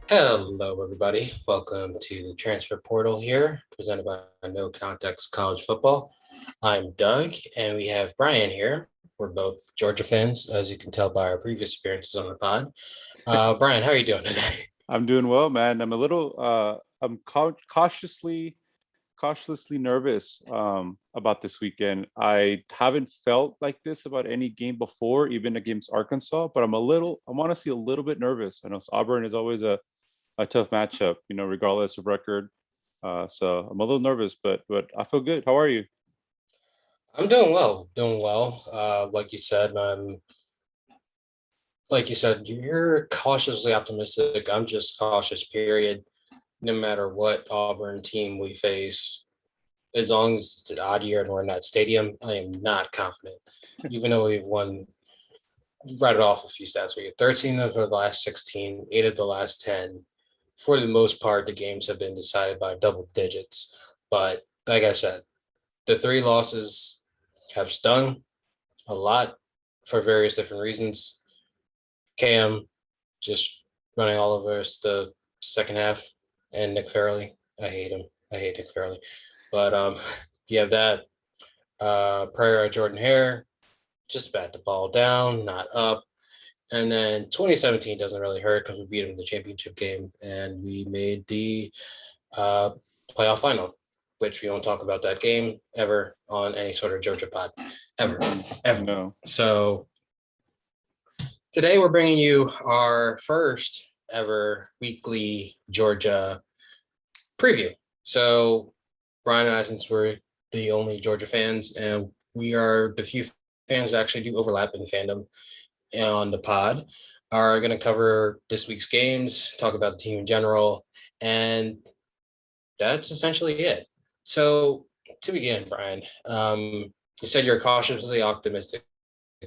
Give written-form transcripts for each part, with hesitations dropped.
Hello, everybody. Welcome to the Transfer Portal here, presented by No Context College Football. I'm Doug, and we have Brian here. We're both Georgia fans, as you can tell by our previous appearances on the pod. Brian, how are you doing today? I'm doing well, man. I'm a little cautiously nervous about this weekend. I haven't felt like this about any game before, even against Arkansas, but I'm honestly a little bit nervous. I know Auburn is always a tough matchup, regardless of record. So I'm a little nervous, but I feel good. How are you? I'm doing well, doing well. Like you said, you're cautiously optimistic. I'm just cautious, period. No matter what Auburn team we face, as long as it's an odd year and we're in that stadium, I am not confident. Even though we've won, read it off a few stats. We had 13 of the last 16, 8 of the last 10. For the most part, the games have been decided by double digits. But like I said, the three losses have stung a lot for various different reasons. Cam just running all over us the second half, and Nick Fairley. I hate him. I hate Nick Fairley. But you have that. Prayer Jordan Hare just bat the ball down, not up. And then 2017 doesn't really hurt because we beat him in the championship game and we made the uh, playoff final, which we don't talk about that game ever on any sort of Georgia pod, ever, ever. No. So today we're bringing you our first ever weekly Georgia preview. So Brian and I, since we're the only Georgia fans, and we are the few fans that actually do overlap in fandom on the pod, are going to cover this week's games, talk about the team in general, and that's essentially it. So to begin, Brian, you said you're cautiously optimistic.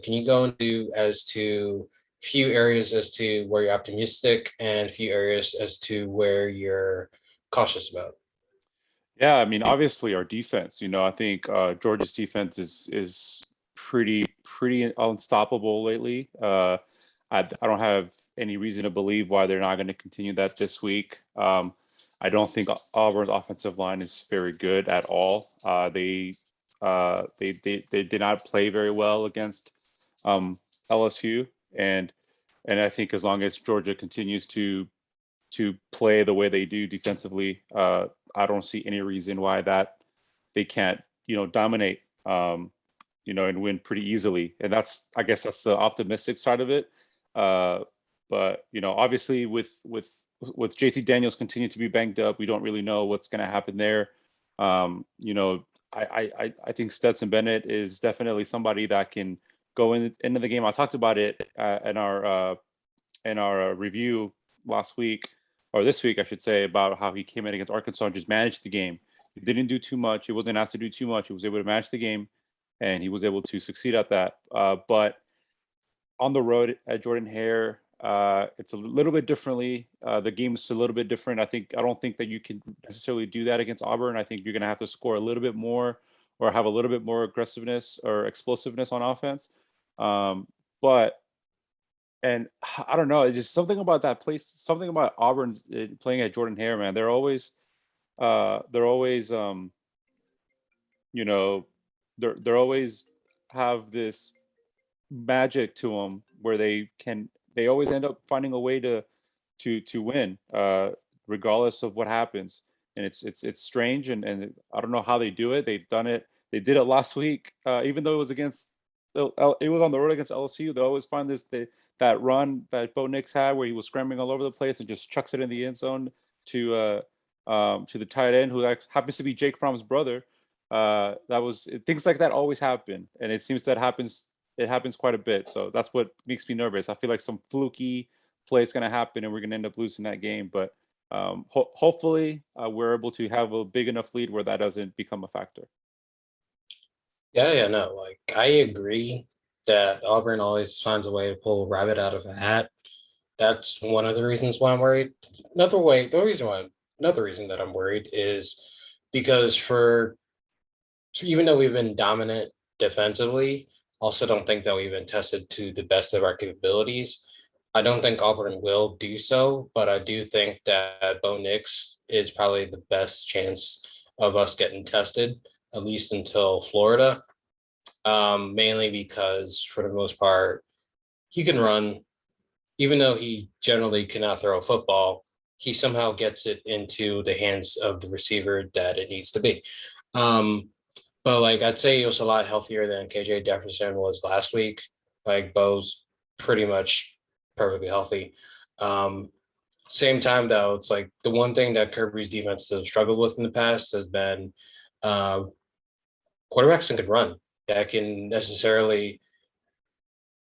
Can you go into as to few areas as to where you're optimistic and few areas as to where you're cautious about? Yeah, I mean, obviously our defense, I think Georgia's defense is pretty unstoppable lately. I don't have any reason to believe why they're not going to continue that this week. I don't think Auburn's offensive line is very good at all. They did not play very well against LSU, and I think as long as Georgia continues to play the way they do defensively, I don't see any reason why that they can't, dominate, and win pretty easily. And I guess that's the optimistic side of it. But obviously with JT Daniels continue to be banged up, we don't really know what's going to happen there. I think Stetson Bennett is definitely somebody that can go into the game. I talked about it in our review last week, or this week, I should say, about how he came in against Arkansas and just managed the game. He didn't do too much. He wasn't asked to do too much. He was able to manage the game, and he was able to succeed at that. But on the road at Jordan Hare, it's a little bit differently. The game is a little bit different. I don't think that you can necessarily do that against Auburn. I think you're going to have to score a little bit more or have a little bit more aggressiveness or explosiveness on offense. But and I don't know, it's just something about that place, something about Auburn playing at Jordan Hare, man. They're always you know, they're always have this magic to them where they always end up finding a way to win, regardless of what happens. And it's strange, and I don't know how they do it. They've done it. They did it last week, even though it was it was on the road against LSU. They always find that run that Bo Nix had where he was scrambling all over the place and just chucks it in the end zone to the tight end who happens to be Jake Fromm's brother. That was things like that always happen, and it seems that happens. It happens quite a bit, so that's what makes me nervous. I feel like some fluky play is going to happen, and we're going to end up losing that game. But hopefully, we're able to have a big enough lead where that doesn't become a factor. Yeah, no, like I agree that Auburn always finds a way to pull a rabbit out of a hat. That's one of the reasons why I'm worried. Another reason that I'm worried is because even though we've been dominant defensively, also don't think that we've been tested to the best of our capabilities I don't think Auburn will do so, but I do think that Bo Nix is probably the best chance of us getting tested, at least until Florida. Mainly because for the most part, he can run, even though he generally cannot throw a football, he somehow gets it into the hands of the receiver that it needs to be. Um, but like I'd say he was a lot healthier than KJ Jefferson was last week. Like Bo's pretty much perfectly healthy. Um, Same time though, it's like the one thing that Kirby's defense has struggled with in the past has been uh, quarterbacks that can run, that can necessarily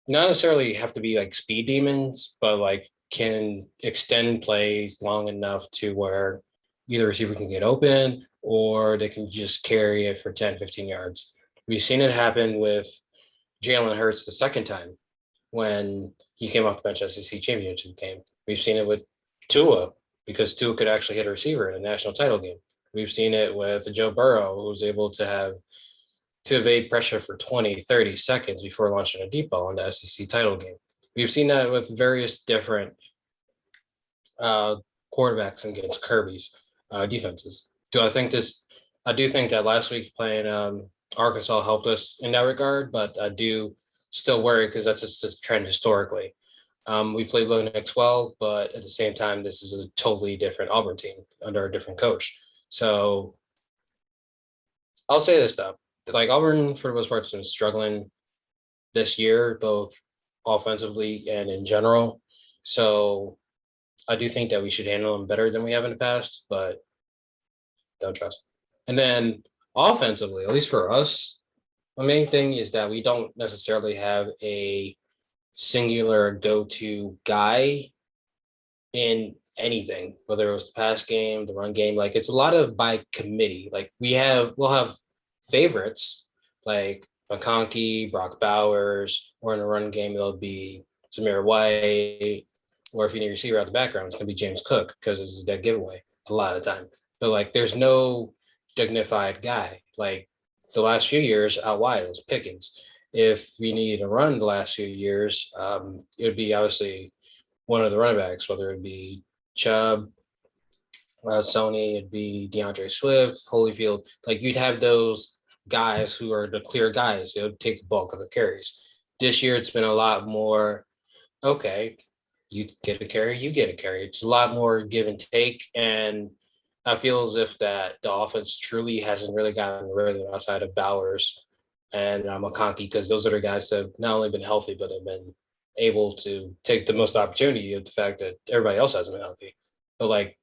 not necessarily have to be like speed demons, but like can extend plays long enough to where either receiver can get open or they can just carry it for 10, 15 yards. We've seen it happen with Jalen Hurts the second time when he came off the bench SEC championship game. We've seen it with Tua because Tua could actually hit a receiver in a national title game. We've seen it with Joe Burrow, who was able to evade pressure for 20, 30 seconds before launching a deep ball in the SEC title game. We've seen that with various different uh, quarterbacks against Kirby's defenses. Do I think this? I do think that last week playing Arkansas helped us in that regard, but I do still worry because that's just a trend historically. We played Low Knicks well, but at the same time, this is a totally different Auburn team under a different coach. So I'll say this though, like Auburn for the most part has been struggling this year, both offensively and in general. So I do think that we should handle them better than we have in the past, but don't trust. And then offensively, at least for us, the main thing is that we don't necessarily have a singular go-to guy in anything, whether it was the pass game, the run game. Like it's a lot of by committee. Like we'll have favorites like McConkey, Brock Bowers, or in the run game it'll be Zamir White, or if you need a receiver out the background, it's gonna be James Cook because it's a dead giveaway a lot of the time. But like there's no dignified guy. Like the last few years out wide, it was Pickens. If we needed to run the last few years, it would be obviously one of the running backs, whether it be Chubb, Sony, it'd be DeAndre Swift, Holyfield. Like you'd have those guys who are the clear guys. They would take the bulk of the carries. This year, it's been a lot more. Okay, you get a carry, you get a carry. It's a lot more give and take, and I feel as if that the offense truly hasn't really gotten rhythm outside of Bowers and McConkey because those are the guys that have not only been healthy but have been able to take the most opportunity of the fact that everybody else hasn't been healthy. But like,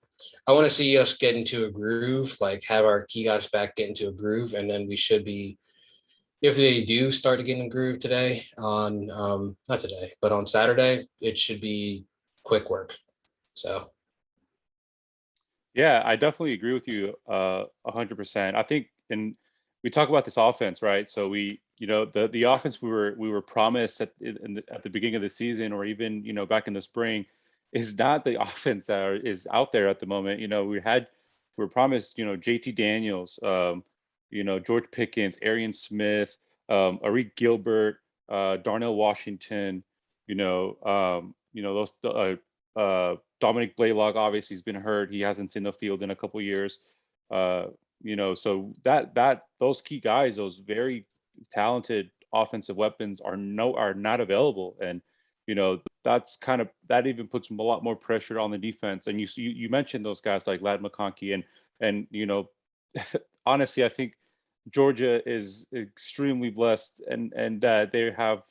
I want to see us get into a groove, like have our key guys back get into a groove, and then we should be. If they do start to get in a groove today, on not today, but on Saturday, it should be quick work. So Yeah, I definitely agree with you 100%. I think, and we talk about this offense, right? So the offense we were promised at the beginning of the season, or even back in the spring, is not the offense that is out there at the moment. We were promised JT Daniels, George Pickens, Arian Smith, Arik Gilbert, Darnell Washington, those Dominic Blaylock obviously has been hurt. He hasn't seen the field in a couple years. So that those key guys, those very talented offensive weapons are not available, and that even puts a lot more pressure on the defense. And you mentioned those guys like Ladd McConkey, and honestly, I think Georgia is extremely blessed, and they have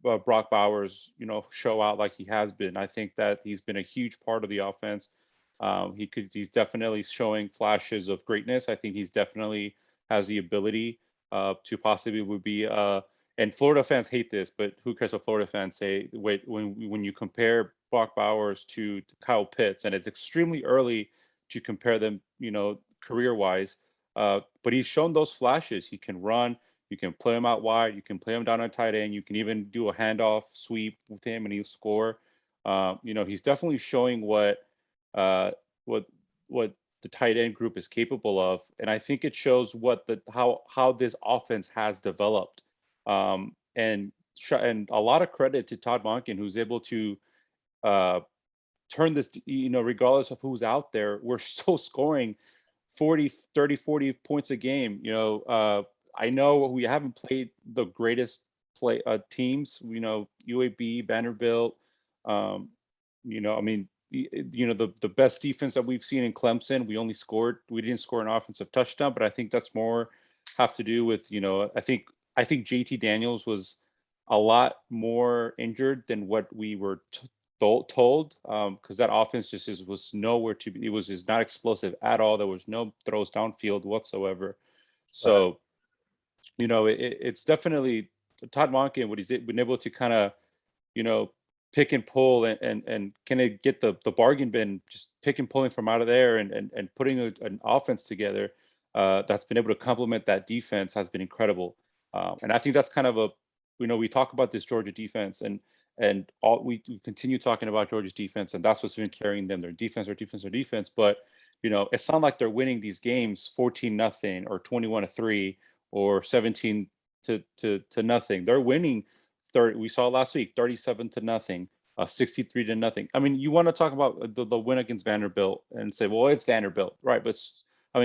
Brock Bowers, show out like he has been. I think that he's been a huge part of the offense. He's definitely showing flashes of greatness. I think he's definitely has the ability to possibly be. And Florida fans hate this, but who cares what Florida fans say? Wait, when you compare Brock Bowers to Kyle Pitts, and it's extremely early to compare them, career wise. But he's shown those flashes. He can run. You can play him out wide. You can play him down on tight end. You can even do a handoff sweep with him, and he'll score. He's definitely showing uh, what what the tight end group is capable of, and I think it shows how this offense has developed. And a lot of credit to Todd Monken, who's able to turn this, regardless of who's out there, we're still scoring 40 points a game. I know we haven't played the greatest teams, UAB, Vanderbilt, the best defense that we've seen in Clemson, we didn't score an offensive touchdown, but I think that's more have to do with, I think JT Daniels was a lot more injured than what we were told, because that offense was nowhere to be. It was just not explosive at all. There was no throws downfield whatsoever. So, it's definitely Todd Monken, what he's been able to kind of, pick and pull and kind of get the bargain bin, just pick and pulling from out of there and putting an offense together that's been able to complement that defense has been incredible. And I think that's kind of we talk about this Georgia defense and we continue talking about Georgia's defense, and that's what's been carrying them. Their defense. But it's not like they're winning these games 14-0 or 21-3 or 17-0. They're winning. We saw last week 37-0, 63-0. I mean, you want to talk about the win against Vanderbilt and say, well, it's Vanderbilt, right? But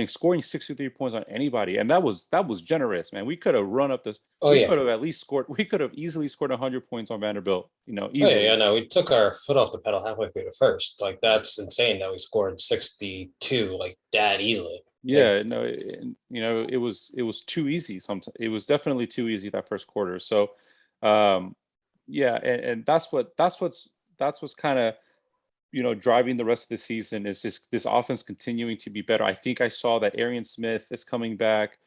scoring 63 points on anybody, and that was generous, man. We could have run up this. We could have at least scored. We could have easily scored 100 points on Vanderbilt. Easily. No, we took our foot off the pedal halfway through the first. Like, that's insane that we scored 62 like that easily. Yeah, no, it was too easy. Sometimes it was definitely too easy that first quarter. So, and that's what's kind of driving the rest of the season is this offense continuing to be better. I think I saw that Arian Smith is coming back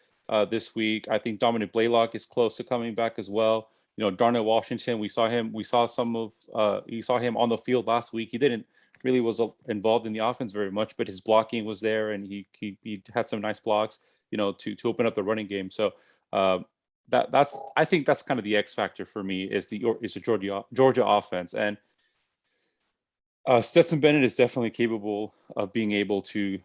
this week. I think Dominic Blaylock is close to coming back as well. Darnell Washington, we saw him on the field last week. He didn't really was involved in the offense very much, but his blocking was there, and he had some nice blocks, to open up the running game. So I think that's kind of the X factor for me is the Georgia offense. And Stetson Bennett is definitely capable of being able to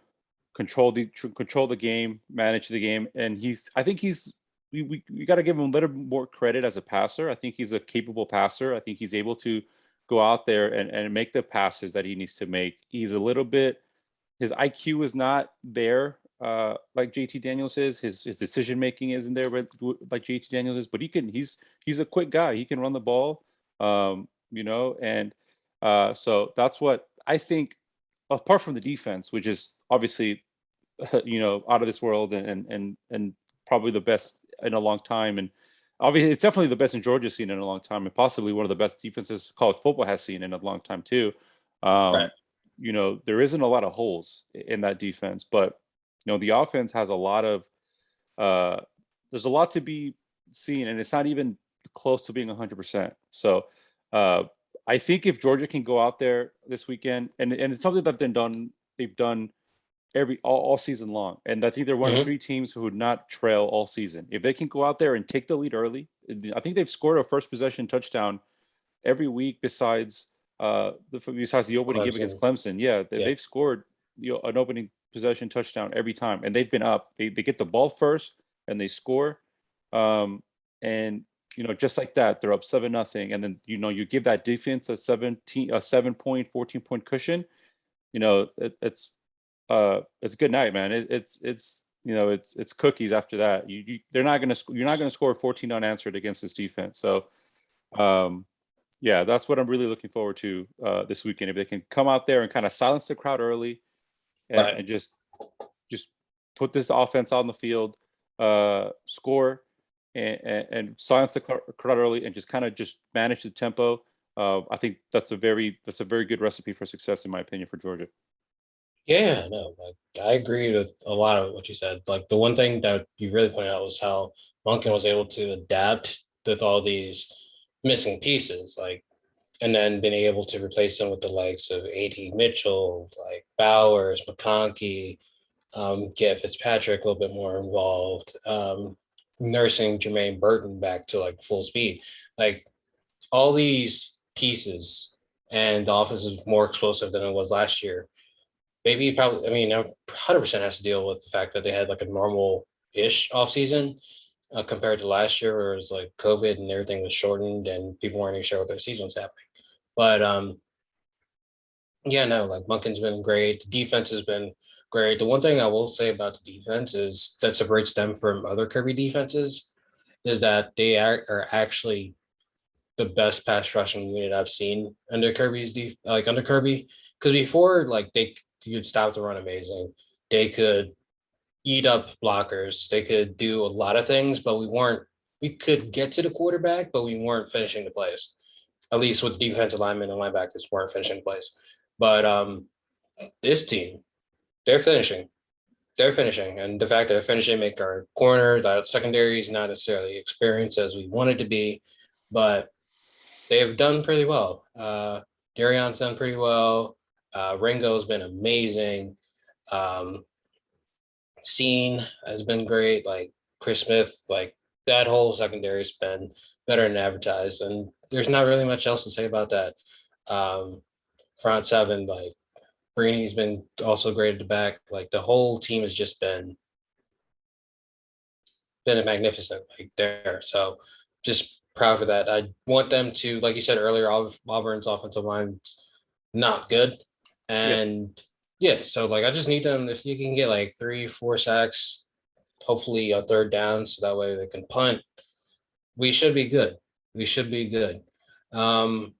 control the game, manage the game, and we got to give him a little more credit as a passer. I think he's a capable passer. I think he's able to go out there and make the passes that he needs to make. He's a little bit, his IQ is not there like JT Daniels is. His decision making isn't there like JT Daniels is, but he's a quick guy. He can run the ball, and so that's what I think. Apart from the defense, which is obviously out of this world and probably the best in a long time, and obviously it's definitely the best in Georgia's seen in a long time, and possibly one of the best defenses college football has seen in a long time too. Right. There isn't a lot of holes in that defense, but the offense has a lot of there's a lot to be seen, and it's not even close to being 100%. So I think if Georgia can go out there this weekend, and it's something that they've done all season long, and I think they're one of 3 teams who would not trail all season. If they can go out there and take the lead early, I think they've scored a first possession touchdown every week besides the opening game against Clemson. They've scored an opening possession touchdown every time, and they've been up. They get the ball first and they score, and just like that, they're up 7-0, and then you give that defense a 7-point, 14-point cushion. It's good night, man. It's cookies after that. You're not gonna score 14 unanswered against this defense. So that's what I'm really looking forward to this weekend. If they can come out there and kind of silence the crowd early, and just put this offense on the field, score and silence the crowd early, and just kind of manage the tempo. I think that's a very good recipe for success, in my opinion, for Georgia. Yeah, no, I agree with a lot of what you said. Like, the one thing that you really pointed out was how Monken was able to adapt with all these missing pieces, and then being able to replace them with the likes of A.D. Mitchell, like Bowers, McConkey, get Fitzpatrick a little bit more involved, nursing Jermaine Burton back to full speed. Like, all these pieces, and the offense is more explosive than it was last year. Maybe 100% has to deal with the fact that they had a normal-ish offseason compared to last year, where it was COVID and everything was shortened and people weren't even sure what their season was happening. But Yeah, no, like Munkin's been great. The defense has been great. The one thing I will say about the defense is that separates them from other Kirby defenses is that are actually the best pass rushing unit I've seen under like under Kirby. Because before, like they could stop the run amazing. They could eat up blockers. They could do a lot of things, but we could get to the quarterback, but we weren't finishing the plays. At least with the defensive linemen and linebackers weren't finishing plays. But this team, they're finishing. They're finishing. And the fact that they're finishing make our corner, that secondary is not necessarily experienced as we want it to be, but they've done pretty well. Darion's done pretty well. Ringo's been amazing. Um, Scene has been great. Like Chris Smith, like that whole secondary's been better than advertised. And there's not really much else to say about that. Um, Front seven, like Breeny's been also great at the back. Like the whole team has just been a magnificent like there. So just proud for that. I want them to, like you said earlier, Auburn's offensive line's not good. Yeah. And yeah, so like I just need them if you can get like 3, 4 sacks, hopefully on third down, so that way they can punt. We should be good. We should be good. Um,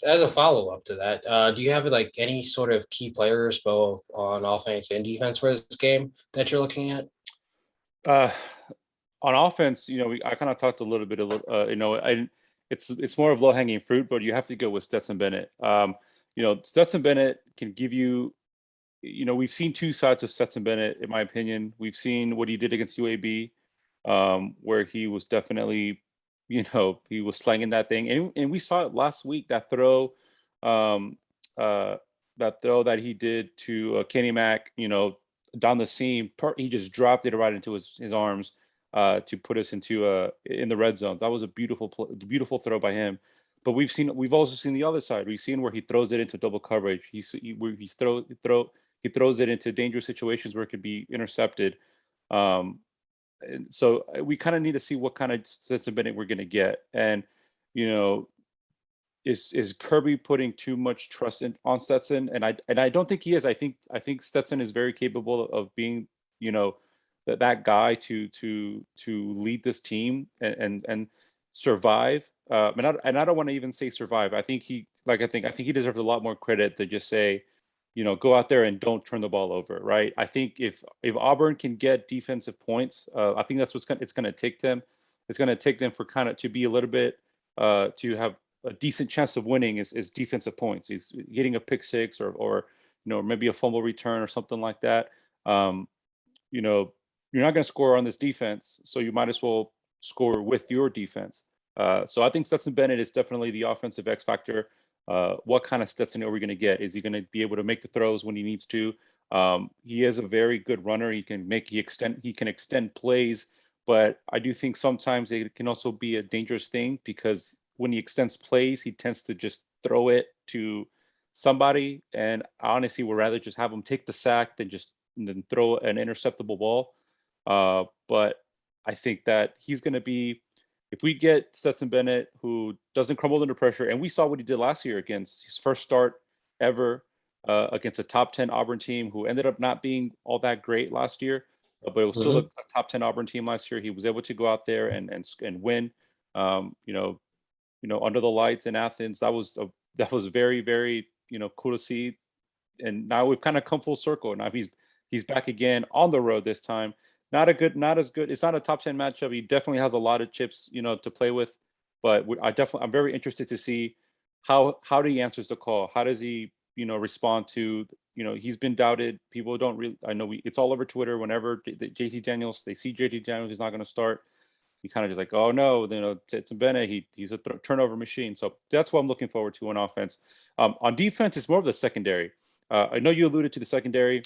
as a follow up to that, do you have like any sort of key players both on offense and defense for this game that you're looking at? Uh, on offense, I kind of talked a little bit, it's more of low hanging fruit, but you have to go with Stetson Bennett. Stetson Bennett can give you, we've seen two sides of Stetson Bennett, in my opinion. We've seen what he did against UAB, where he was definitely, he was slanging that thing, and we saw it last week. Um, uh, that throw that he did to Kenny Mack, down the seam, he just dropped it right into his arms to put us into in the red zone. That was a beautiful throw by him. But we've also seen the other side. We've seen where he throws it into double coverage. He throws it into dangerous situations where it could be intercepted. And so we kind of need to see what kind of Stetson Bennett we're going to get. And you know, is Kirby putting too much trust on Stetson? And I don't think he is. I think Stetson is very capable of being, that guy to lead this team and survive. And I don't want to even say survive. I think he deserves a lot more credit to just say, go out there and don't turn the ball over, right? I think if Auburn can get defensive points, I think that's it's going to take them. It's going to take them for kind of to be a little bit to have a decent chance of winning is defensive points. He's getting a pick six or maybe a fumble return or something like that. Um, you know, you're not going to score on this defense, so you might as well score with your defense. So I think Stetson Bennett is definitely the offensive X factor. What kind of Stetson are we going to get? Is he going to be able to make the throws when he needs to? He is a very good runner. He can extend plays, but I do think sometimes it can also be a dangerous thing because when he extends plays, he tends to just throw it to somebody. And I honestly would rather just have him take the sack than throw an interceptable ball. But I think that he's going to be, if we get Stetson Bennett, who doesn't crumble under pressure, and we saw what he did last year against his first start ever against a top 10 Auburn team who ended up not being all that great last year, but it was still a top 10 Auburn team last year. He was able to go out there and win. Under the lights in Athens, that was very, very, cool to see. And now we've kind of come full circle. Now he's back again on the road this time. Not as good. It's not a top 10 matchup. He definitely has a lot of chips, to play with. But I'm very interested to see how he answers the call. How does he, respond to, he's been doubted. People don't really. I know it's all over Twitter. Whenever they see JT Daniels is not going to start, he kind of just like, oh no, it's Bennett. He's a turnover machine. So that's what I'm looking forward to on offense. On defense, it's more of the secondary. I know you alluded to the secondary.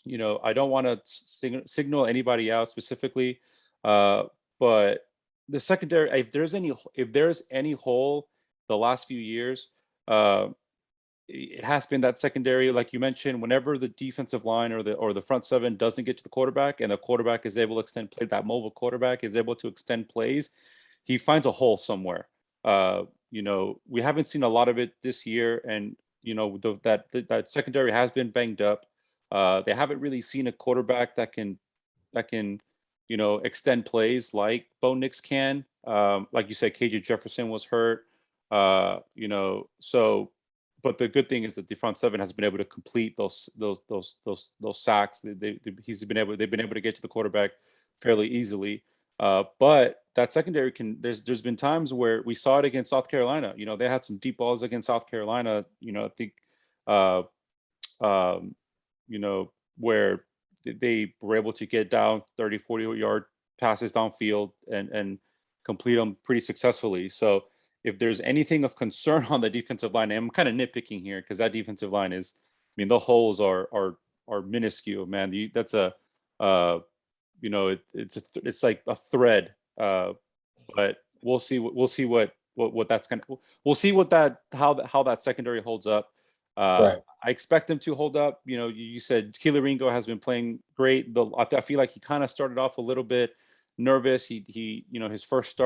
I don't want to signal anybody out specifically, but the secondary, if there's any hole the last few years, it has been that secondary, like you mentioned. Whenever the defensive line or the front seven doesn't get to the quarterback, and the quarterback is able to extend play, that mobile quarterback is able to extend plays, he finds a hole somewhere. We haven't seen a lot of it this year, and that secondary has been banged up. They haven't really seen a quarterback that can extend plays like Bo Nix can. Like you said, KJ Jefferson was hurt. So but the good thing is that the front seven has been able to complete those sacks. They've been able to get to the quarterback fairly easily. But that secondary there's been times where we saw it against South Carolina. They had some deep balls against South Carolina. I think where they were able to get down 30, 40-yard passes downfield and complete them pretty successfully. So if there's anything of concern on the defensive line, and I'm kind of nitpicking here because that defensive line the holes are minuscule, man. That's it's like a thread. But we'll see what that's gonna. We'll see how that secondary holds up. Right. I expect him to hold up. You said Keeler Ringo has been playing great. I feel like he kind of started off a little bit nervous. He his first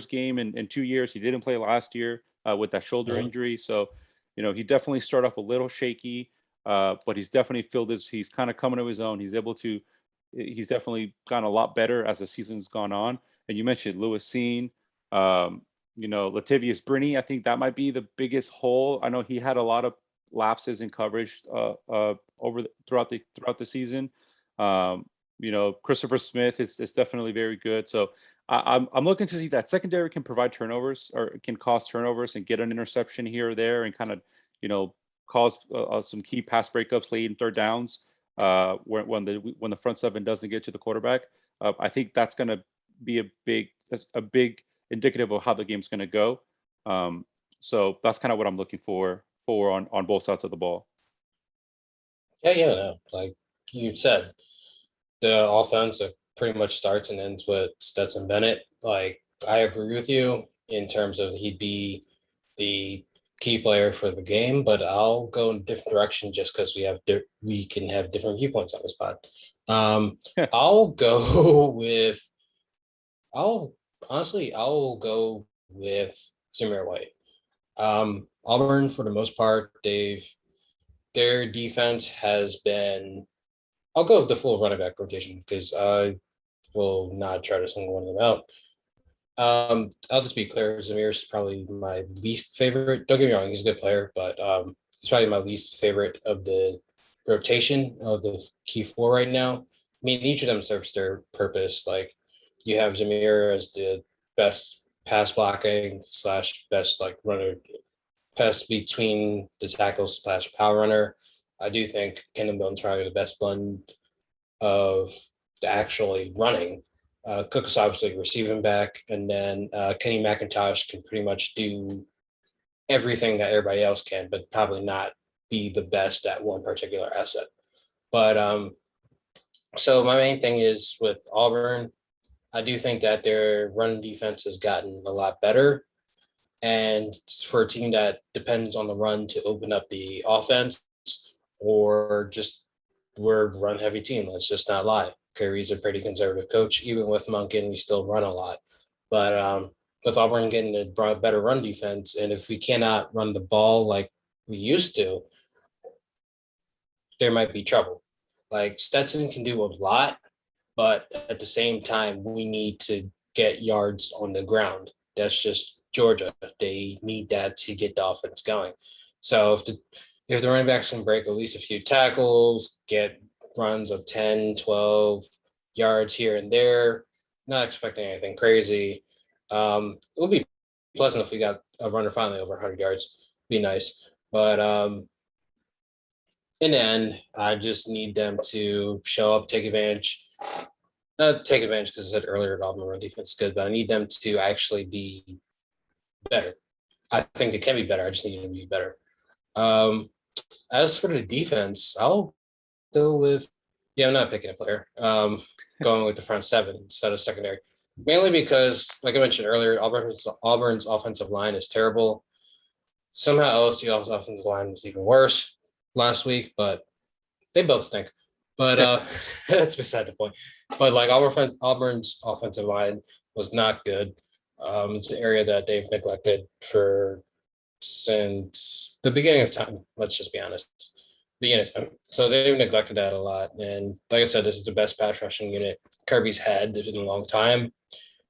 game in 2 years. He didn't play last year with that shoulder injury. So, he definitely started off a little shaky, but he's definitely he's kind of coming to his own. He's definitely gotten a lot better as the season's gone on. And you mentioned Lewis Seen, Latavius Brinney. I think that might be the biggest hole. I know he had a lot of lapses in coverage throughout the season. Christopher Smith is definitely very good. So I'm looking to see if that secondary can provide turnovers or can cause turnovers and get an interception here or there and kind of cause some key pass breakups late in third downs when the front seven doesn't get to the quarterback. I think that's going to be a big indicative of how the game's going to go. So that's kind of what I'm looking for on both sides of the ball. Yeah, no, like you said, the offense pretty much starts and ends with Stetson Bennett. Like, I agree with you in terms of he'd be the key player for the game, but I'll go in a different direction just because we can have different viewpoints on this pod. I'll go with Zamir White. Auburn, for the most part, their defense has been. I'll go with the full running back rotation because I will not try to single one of them out. I'll just be clear. Zamir's probably my least favorite. Don't get me wrong, he's a good player, but he's probably my least favorite of the rotation of the key four right now. I mean, each of them serves their purpose. Like, you have Zamir as the best pass blocking / best runner, pass between the tackles / power runner. I do think Kendon Bone's probably the best blend of the actually running. Cook is obviously receiving back, and then Kenny McIntosh can pretty much do everything that everybody else can, but probably not be the best at one particular asset. But so my main thing is with Auburn, I do think that their run defense has gotten a lot better. And for a team that depends on the run to open up the offense, or just we're a run heavy team, let's just not lie. Curry's a pretty conservative coach. Even with Monken, we still run a lot. But with Auburn getting a better run defense, and if we cannot run the ball like we used to, there might be trouble. Like, Stetson can do a lot, but at the same time, we need to get yards on the ground. That's just Georgia. They need that to get the offense going. So if the running backs can break at least a few tackles, get runs of 10, 12 yards here and there, not expecting anything crazy. It would be pleasant if we got a runner finally over 100 yards. Be nice. But in the end, I just need them to show up, take advantage. Not take advantage because I said earlier, Auburn run defense is good, but I need them to actually be better. I think it can be better. I just need them to be better. As for the defense, I'll go with, I'm not picking a player. Going with the front seven instead of secondary. Mainly because, like I mentioned earlier, Auburn's offensive line is terrible. Somehow LSU's offensive line was even worse last week, but they both stink. But that's beside the point. But like Auburn's offensive line was not good. It's an area that they've neglected since since the beginning of time. Let's just be honest. Beginning of time. So they've neglected that a lot. And like I said, this is the best pass rushing unit Kirby's had in a long time.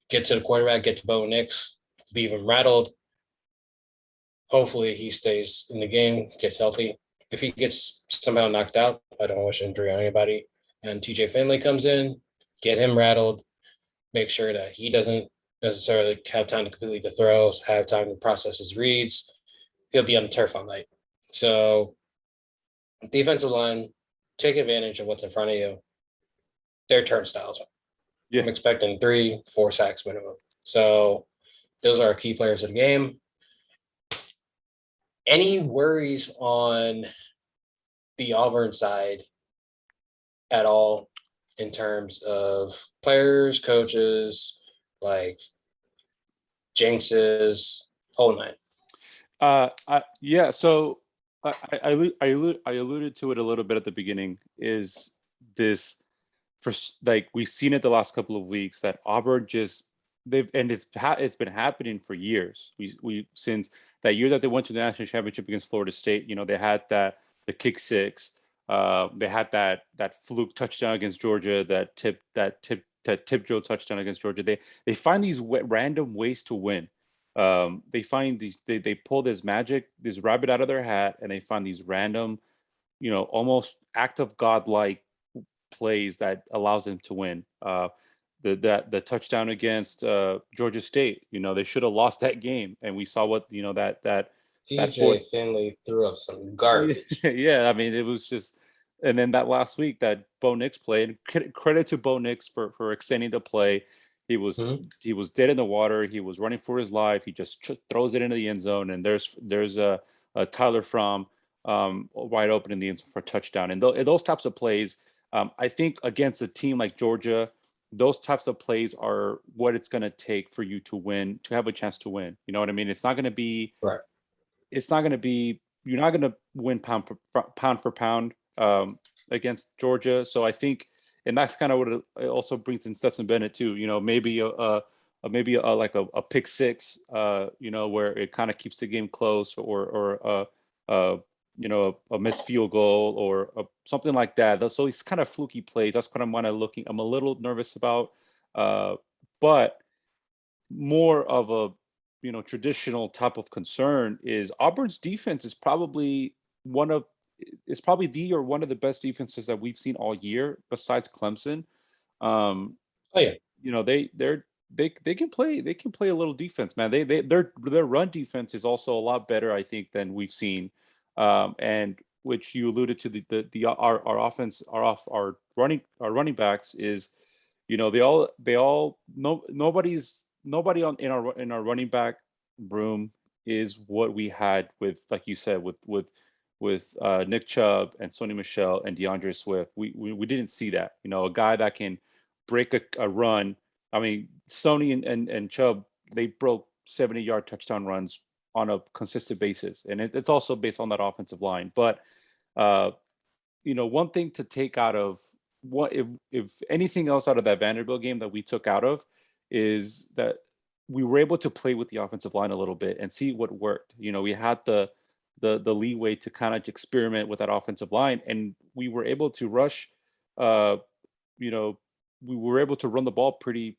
Get to the quarterback, get to Bo Nix, leave him rattled. Hopefully he stays in the game, gets healthy. If he gets somehow knocked out, I don't wish injury on anybody. And TJ Finley comes in, get him rattled, make sure that he doesn't necessarily have time to completely to throw, have time to process his reads. He'll be on the turf all night. So defensive line, take advantage of what's in front of you. They're turnstiles. Yeah. I'm expecting 3-4 sacks minimum. So those are our key players of the game. Any worries on the Auburn side at all in terms of players, coaches, like jinxes, whole nine? Yeah. So I alluded to it a little bit at the beginning. Is this for like we've seen it the last couple of weeks that Auburn just it's been happening for years. We since that year that they went to the national championship against Florida State. They had the kick six. They had that fluke touchdown against Georgia. That tip drill touchdown against Georgia. They find these random ways to win. They find these they pull this rabbit out of their hat, and they find these random, almost act of godlike plays that allows them to win. The touchdown against Georgia State, they should have lost that game, and we saw what that TJ Finley threw up some garbage. Yeah, I mean it was just, and then that last week that Bo Nix played. Credit to Bo Nix for extending the play. He was dead in the water. He was running for his life. He just throws it into the end zone, and there's a Tyler Fromm wide open in the end zone for a touchdown. And those types of plays, I think against a team like Georgia, those types of plays are what it's going to take for you to win, to have a chance to win. You know what I mean? It's not going to be right. It's not going to be. You're not going to win pound for pound against Georgia. So I think. And that's kind of what it also brings in Stetson Bennett too. Maybe like a pick six. Where it kind of keeps the game close, or a missed field goal, or something like that. So these kind of fluky plays. That's what I'm a little nervous about. But more of a traditional type of concern is Auburn's defense is probably one of the best defenses that we've seen all year, besides Clemson. Oh yeah. They can play a little defense, man. Their run defense is also a lot better, I think, than we've seen. And which you alluded to, our offense, our running backs is, nobody in our running back room is what we had with, like you said, with Nick Chubb and Sony Michel and DeAndre Swift. We didn't see that. A guy that can break a run. I mean, Sony and Chubb, they broke 70-yard touchdown runs on a consistent basis, and it's also based on that offensive line. But one thing to take out of what, if anything else out of that Vanderbilt game that we took out of, is that we were able to play with the offensive line a little bit and see what worked. We had the leeway to kind of experiment with that offensive line, and we were able to rush. We were able to run the ball pretty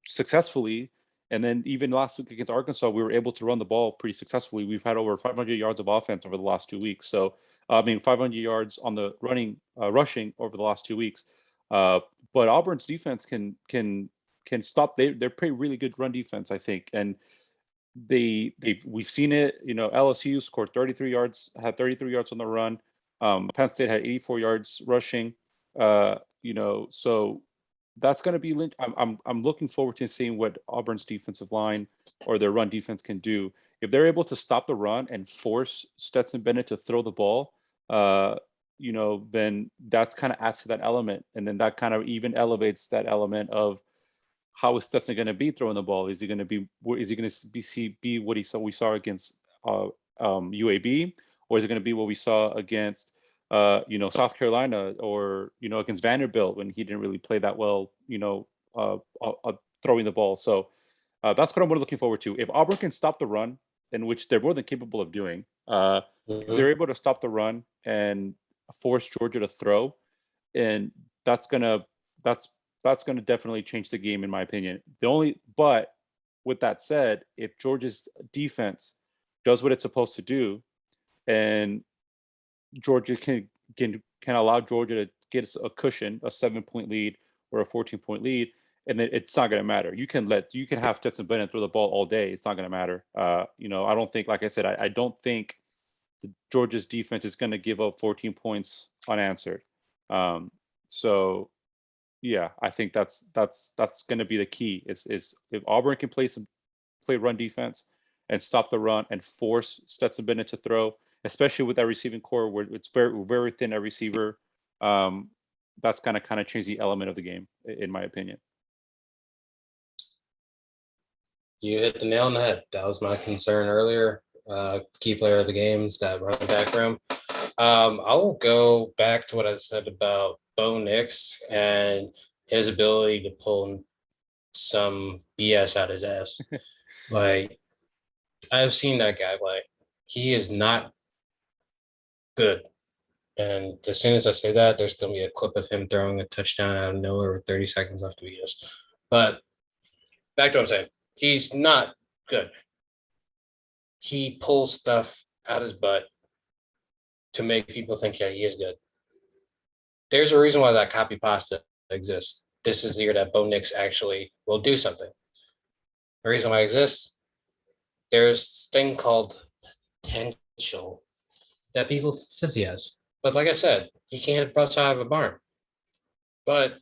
successfully. And then even last week against Arkansas, we were able to run the ball pretty successfully. We've had over 500 yards of offense over the last 2 weeks. So 500 yards on the rushing over the last 2 weeks. But Auburn's defense can stop. They're pretty really good run defense, I think. And we've seen it. LSU scored 33 yards, had 33 yards on the run. Penn State had 84 yards rushing. So that's going to be linked. I'm looking forward to seeing what Auburn's defensive line or their run defense can do. If they're able to stop the run and force Stetson Bennett to throw the ball, then that's kind of adds to that element, and then that kind of even elevates that element of how is Stetson going to be throwing the ball? Is he going to be what we saw against UAB, or is it going to be what we saw against South Carolina, or against Vanderbilt when he didn't really play that well, throwing the ball? So that's what I'm really looking forward to. If Auburn can stop the run and which they're more than capable of doing. If Mhm. they're able to stop the run and force Georgia to throw, and that's gonna that's gonna definitely change the game in my opinion. But with that said, if Georgia's defense does what it's supposed to do, and Georgia can allow Georgia to get a cushion, a 7-point lead or a 14-point lead, and it's not going to matter. You can have Stetson Bennett throw the ball all day. It's not going to matter. I don't think, like I said, I don't think Georgia's defense is going to give up 14 points unanswered. So yeah, I think that's going to be the key. Is if Auburn can play run defense and stop the run and force Stetson Bennett to throw, especially with that receiving core where it's very thin at receiver. That's going to kind of change the element of the game, in my opinion. You hit the nail on the head. That was my concern earlier. Key player of the games, that running back room. I will go back to what I said about Bo Nix and his ability to pull some BS out his ass. Like, I've seen that guy play. He is not good. And as soon as I say that, there's going to be a clip of him throwing a touchdown out of nowhere with 30 seconds left to beat us. But back to what I'm saying. He's not good. He pulls stuff out his butt to make people think, yeah, he is good. There's a reason why that copy pasta exists. This is the year that Bo Nix actually will do something. The reason why it exists, there's this thing called potential that people says he has. But like I said, he can't hit butts out of a barn. But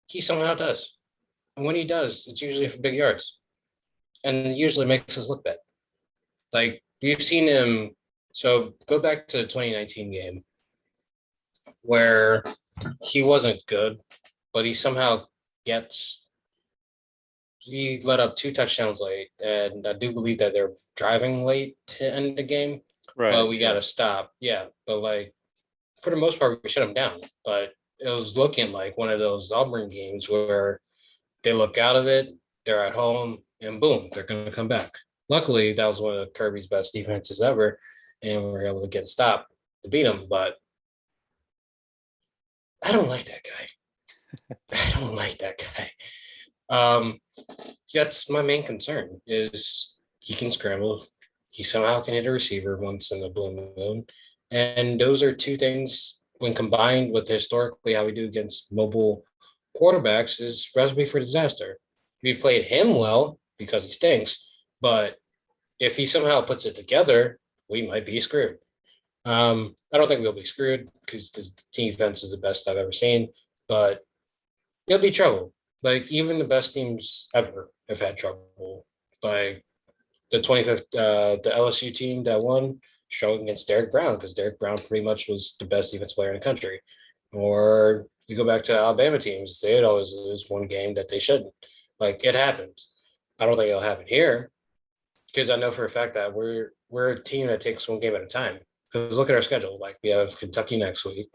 he somehow does. And when he does, it's usually for big yards. And it usually makes us look bad. Like we've seen him. So go back to the 2019 game where he wasn't good, but he somehow gets. He let up 2 touchdowns late, and I do believe that they're driving late to end the game. Right. But we got to stop. Yeah, but like for the most part, we shut him down. But it was looking like one of those Auburn games where they look out of it, they're at home, and boom, they're going to come back. Luckily, that was one of Kirby's best defenses ever, and we were able to get a stop to beat him. But I don't like that guy. I don't like that guy. That's my main concern is he can scramble. He somehow can hit a receiver once in the blue moon. And those are two things when combined with historically how we do against mobile quarterbacks is recipe for disaster. We've played him well because he stinks, but if he somehow puts it together, we might be screwed. I don't think we'll be screwed because the defense is the best I've ever seen, but it'll be trouble. Like even the best teams ever have had trouble. Like the 25th, the LSU team that won struggled against Derek Brown because Derek Brown pretty much was the best defense player in the country. Or you go back to Alabama teams, they'd always lose one game that they shouldn't. Like it happens. I don't think it'll happen here because I know for a fact that we're a team that takes one game at a time. Because look at our schedule. Like we have Kentucky next week,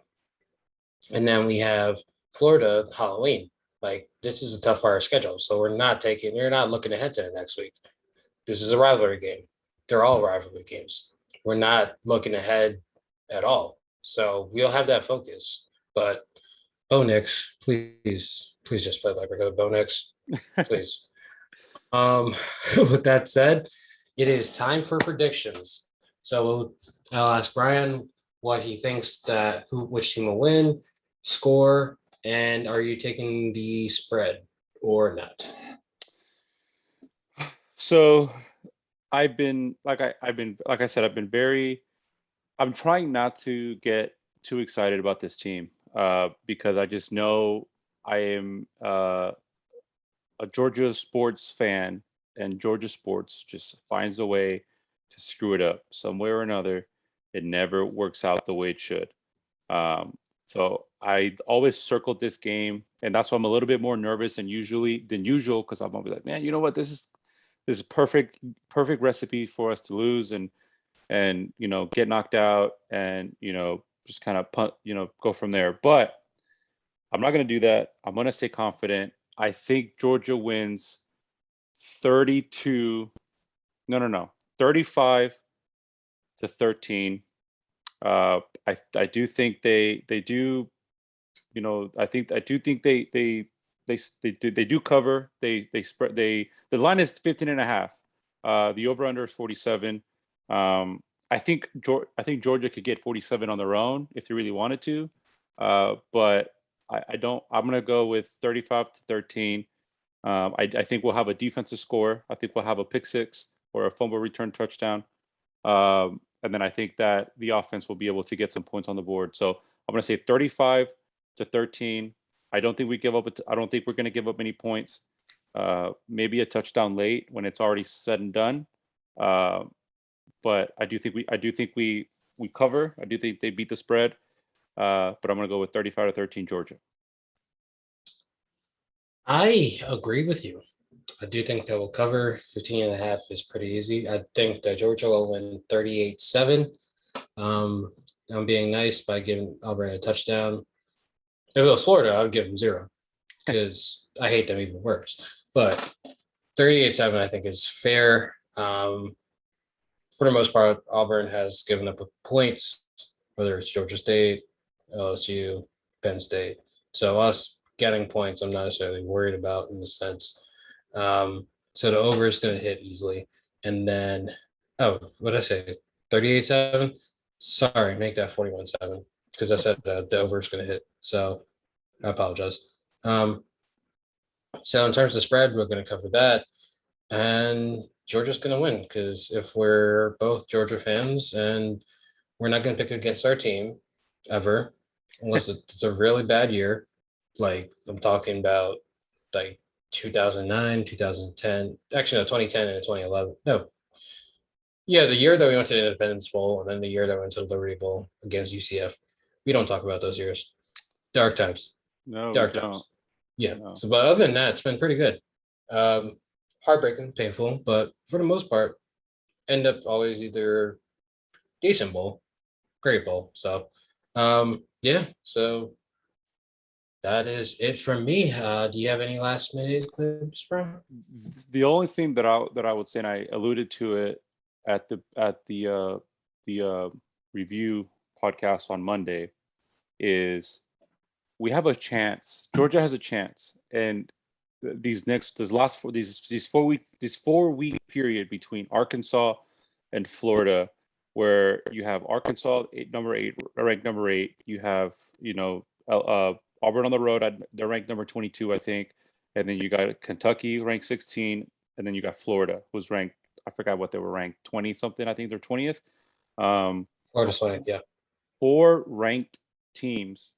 and then we have Florida Halloween. Like this is a tough part of schedule. So we're not looking ahead to the next week. This is a rivalry game. They're all rivalry games. We're not looking ahead at all. So we'll have that focus. But Bo Nix, please just play like we're going to Bo Nix. Please. With that said, it is time for predictions. So I'll ask Brian what he thinks which team will win, score, and are you taking the spread or not? So I've been like I said, I'm trying not to get too excited about this team because I just know I am a Georgia sports fan, and Georgia sports just finds a way to screw it up some way or another. It never works out the way it should. So I always circled this game, and that's why I'm a little bit more nervous than usual because I'm always like, man, you know what, this is perfect recipe for us to lose and get knocked out and just kind of punt, go from there. But I'm not going to do that. I'm going to stay confident. I think Georgia wins 32-17. No. 35-13. I do think they do. I do think they do cover. They spread. The line is 15.5. The over under is 47. I think Georgia could get 47 on their own if they really wanted to. But I don't. I'm gonna go with 35-13. I think we'll have a defensive score. I think we'll have a pick six or a fumble return touchdown. And then I think that the offense will be able to get some points on the board. So I'm going to say 35-13. I don't think we give up. I don't think we're going to give up many points. Maybe a touchdown late when it's already said and done. But I do think we cover. I do think they beat the spread. But I'm going to go with 35-13 Georgia. I agree with you. I do think that will cover. 15.5 is pretty easy. I think that Georgia will win 38-7. I'm being nice by giving Auburn a touchdown. If it was Florida, I would give them 0 because I hate them even worse. But 38-7, I think, is fair. For the most part, Auburn has given up points, whether it's Georgia State, LSU, Penn State. So us getting points, I'm not necessarily worried about in the sense. So the over is going to hit easily. And then, what did I say? 38-7? Sorry, make that 41-7 because I said the over is going to hit. So I apologize. So in terms of spread, we're going to cover that. And Georgia's going to win because if we're both Georgia fans and we're not going to pick against our team ever, unless it's a really bad year, like I'm talking about like 2009, 2010, actually no, 2010 and 2011. No. Yeah, the year that we went to the Independence Bowl and then the year that we went to the Liberty Bowl against UCF. We don't talk about those years. Dark times. No, Dark we times. don't. Yeah. No. So, but other than that, it's been pretty good. Heartbreaking, painful, but for the most part, end up always either decent bowl, great bowl. So, yeah. So that is it from me. Do you have any last minute clips, bro? The only thing that I would say, and I alluded to it at the review podcast on Monday, is we have a chance. Georgia has a chance, and these 4-week period between Arkansas and Florida, where you have Arkansas ranked number 8. You have Auburn on the road. They're ranked number 22, I think, and then you got Kentucky ranked 16, and then you got Florida, who's ranked. I forgot what they were ranked, 20 something. I think they're 20th. Florida Slant, yeah. 4 ranked teams.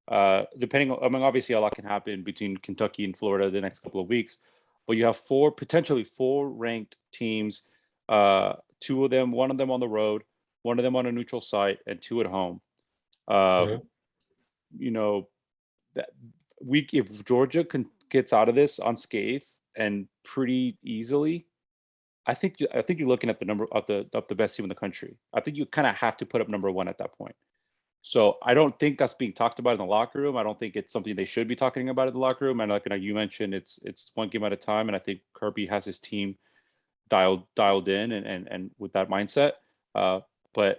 Depending on, I mean, obviously a lot can happen between Kentucky and Florida the next couple of weeks, but you have potentially four ranked teams, 2 of them, one of them on the road, one of them on a neutral site, and 2 at home. That week, if Georgia gets out of this unscathed and pretty easily, I think you're looking at the number of the best team in the country. I think you kind of have to put up number 1 at that point. So I don't think that's being talked about in the locker room. I don't think it's something they should be talking about in the locker room. And like you mentioned, it's one game at a time. And I think Kirby has his team dialed in and with that mindset. But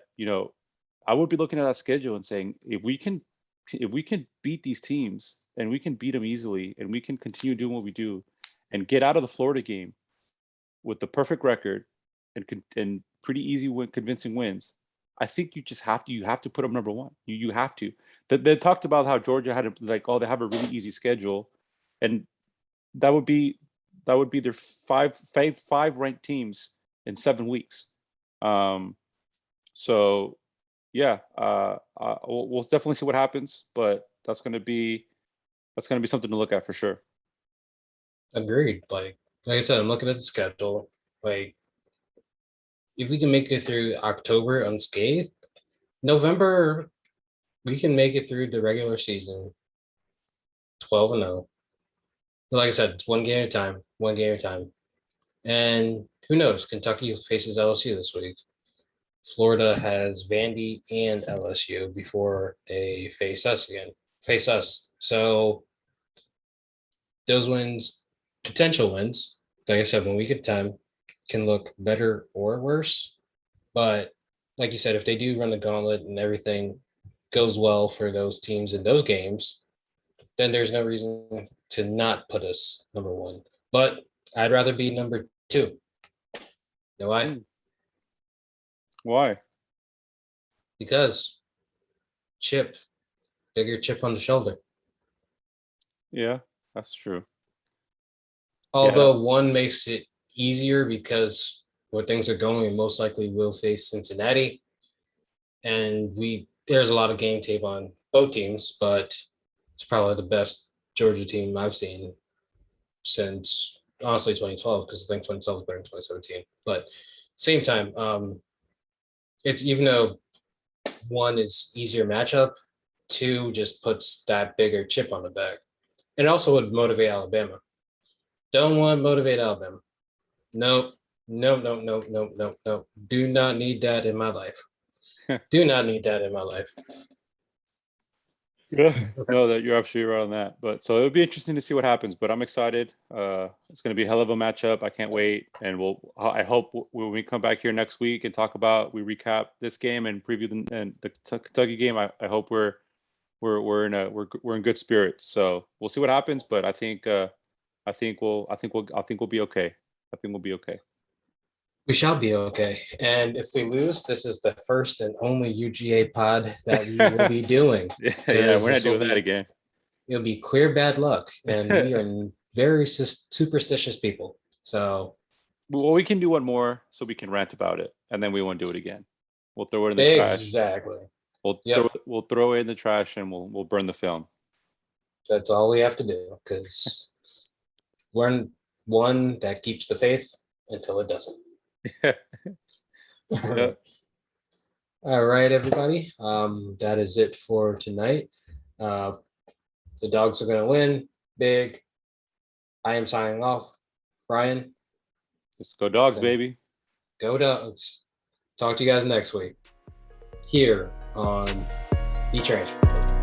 I would be looking at that schedule and saying, if we can beat these teams and we can beat them easily and we can continue doing what we do and get out of the Florida game with the perfect record and pretty easy convincing wins, I think you just have to put up number 1. You have to. They talked about how Georgia had they have a really easy schedule, and that would be their five ranked teams in 7 weeks. So yeah, we'll definitely see what happens, but that's going to be something to look at for sure. Agreed. Like I said, I'm looking at the schedule. Like, if we can make it through October unscathed, November we can make it through the regular season 12-0. But like I said, it's one game at a time. And who knows? Kentucky faces LSU this week. Florida has Vandy and LSU before they face us again. So those wins, potential wins, like I said, 1 week at a time. can look better or worse. But like you said, if they do run the gauntlet and everything goes well for those teams in those games, then there's no reason to not put us number one. But I'd rather be number two. You know why? Why? Because bigger chip on the shoulder. Yeah, that's true. Although one makes it easier because where things are going, we most likely will face Cincinnati. And there's a lot of game tape on both teams, but it's probably the best Georgia team I've seen since honestly 2012, because I think 2012 was better than 2017. But same time, it's even though one is easier matchup, two just puts that bigger chip on the back. And also would motivate Alabama. Don't want to motivate Alabama. Nope. No. Do not need that in my life. Do not need that in my life. Yeah, no, that you're absolutely right on that. But so it'll be interesting to see what happens. But I'm excited. It's going to be a hell of a matchup. I can't wait. And I hope when we come back here next week and we recap this game and preview the Kentucky game. I hope we're in good spirits. So we'll see what happens. But I think we'll be okay. I think we'll be okay. We shall be okay. And if we lose, this is the first and only UGA pod that we will be doing. Yeah, we're not doing that again. It'll be clear bad luck. And we are very superstitious people. So. Well, we can do one more so we can rant about it. And then we won't do it again. We'll throw it in the trash. Exactly. We'll throw it in the trash and we'll burn the film. That's all we have to do, because we're one that keeps the faith until it doesn't. Yeah. All right, everybody. That is it for tonight. The Dogs are going to win big. I am signing off. Brian. Let's go Dogs, baby. Go Dogs. Talk to you guys next week here on The Transfer.